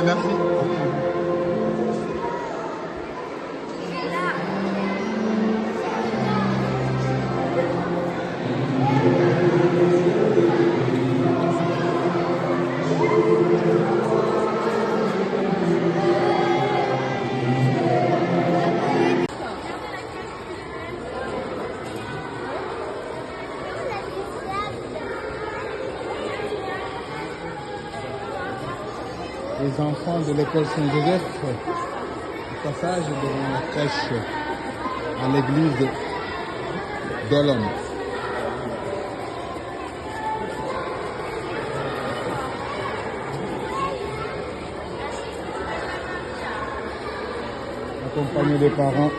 Merci. Les enfants de l'école Saint-Joseph, au passage devant la crèche à l'église d'Olonne. Accompagné des parents.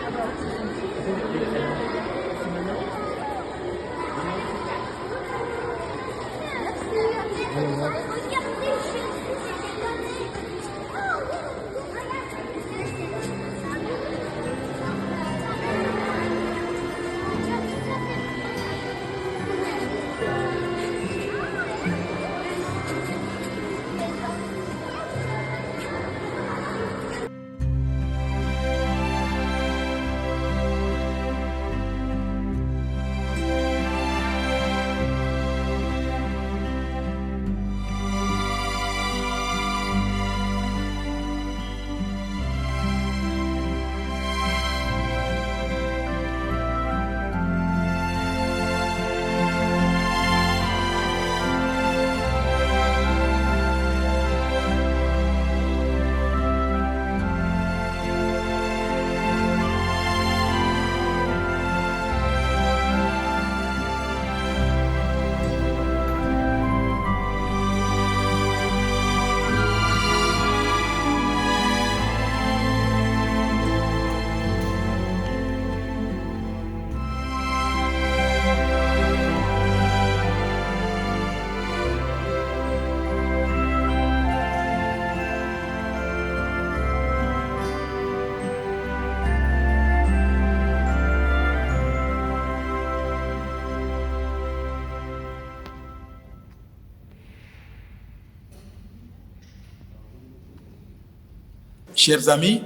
Chers amis,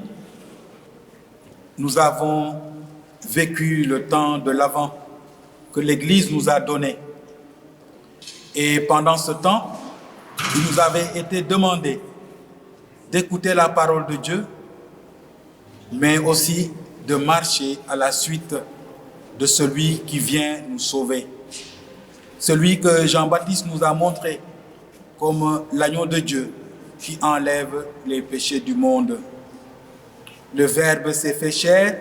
nous avons vécu le temps de l'Avent que l'Église nous a donné. Et pendant ce temps, il nous avait été demandé d'écouter la parole de Dieu, mais aussi de marcher à la suite de celui qui vient nous sauver. Celui que Jean-Baptiste nous a montré comme l'agneau de Dieu qui enlève les péchés du monde. Le Verbe s'est fait chair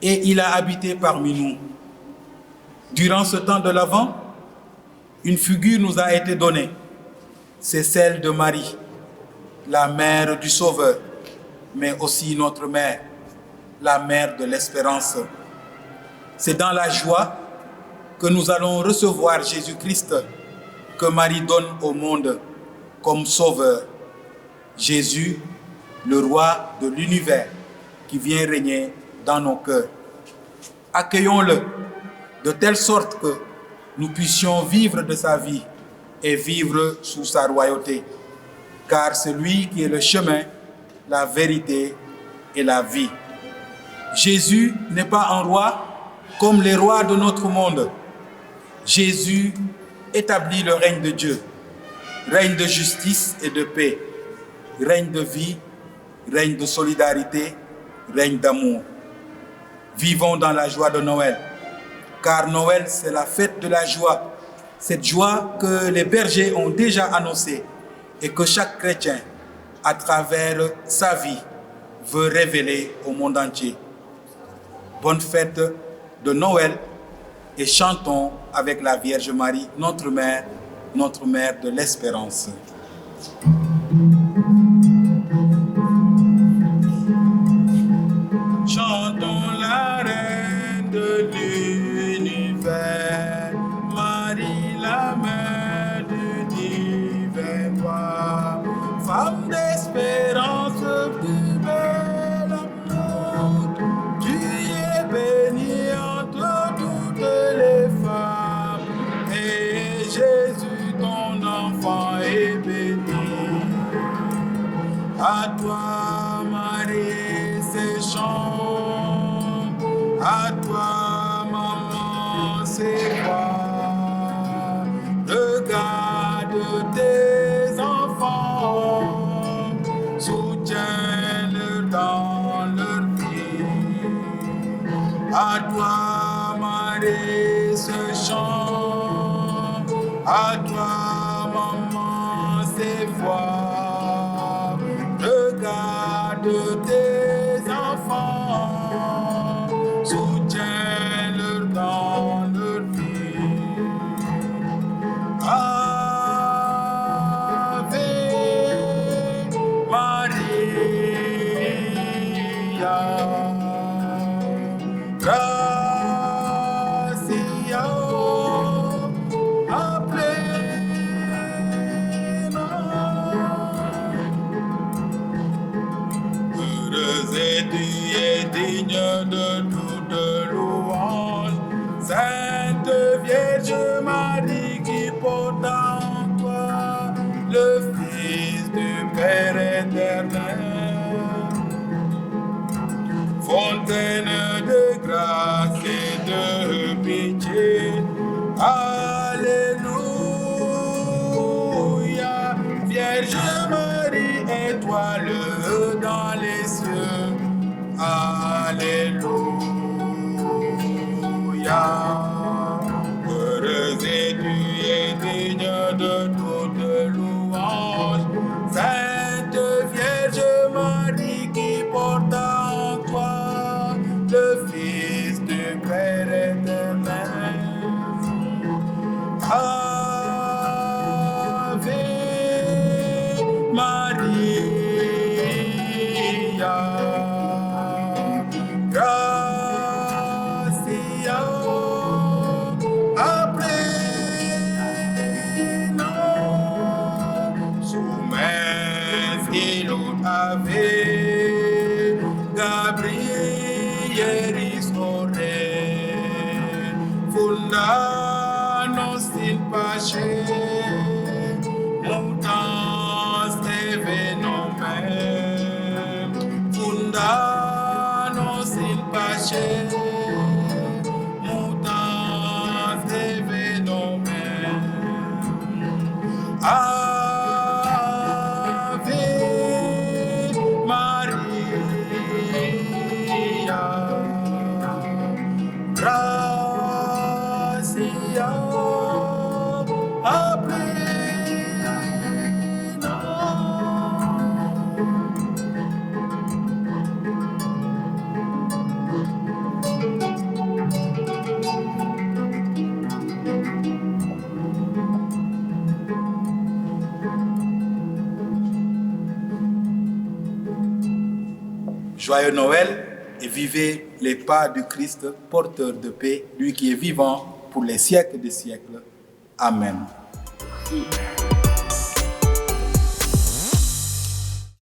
et il a habité parmi nous. Durant ce temps de l'Avent, une figure nous a été donnée. C'est celle de Marie, la mère du Sauveur, mais aussi notre mère, la mère de l'espérance. C'est dans la joie que nous allons recevoir Jésus-Christ que Marie donne au monde comme Sauveur. Jésus, le roi de l'univers qui vient régner dans nos cœurs. Accueillons-le de telle sorte que nous puissions vivre de sa vie et vivre sous sa royauté. Car c'est lui qui est le chemin, la vérité et la vie. Jésus n'est pas un roi comme les rois de notre monde. Jésus établit le règne de Dieu, règne de justice et de paix, règne de vie, règne de solidarité, règne d'amour. Vivons dans la joie de Noël, car Noël, c'est la fête de la joie, cette joie que les bergers ont déjà annoncée et que chaque chrétien, à travers sa vie, veut révéler au monde entier. Bonne fête de Noël et chantons avec la Vierge Marie, notre mère de l'espérance. Chantons la reine de l'univers, Marie la mère du divin roi, femme d'espérance, plus belle amour, tu es bénie entre toutes les femmes, et Jésus ton enfant est béni. À toi Marie, ces chants, à toi maman, ces voix. Regarde tes enfants, soutiens-les dans leur vie. À toi Marie, ce chant, à toi maman, ces voix. Regarde tes enfants, soutiens-les dans leur vie. Ave Maria, gratia plena. Heureuse et tu es digne de toute louange, Sainte Vierge Marie qui porte en toi le Fils du Père éternel. Fontaine de grâce et de pitié, Alléluia. Vierge Marie, étoile dans les cieux, Alléluia. Heureuse et tu es digne de toute louange, Sainte Vierge Marie qui porte en toi le Fils du Père éternel. Ave Maria, gratia plena. Soumes ilud ave, Gabrielis ore, funda nos in pace, mutans eve nomen, funda nos in pace, mutans eve nomen. Ave Maria, gratia Joyeux Noël et vivez les pas du Christ, porteur de paix, lui qui est vivant pour les siècles des siècles. Amen.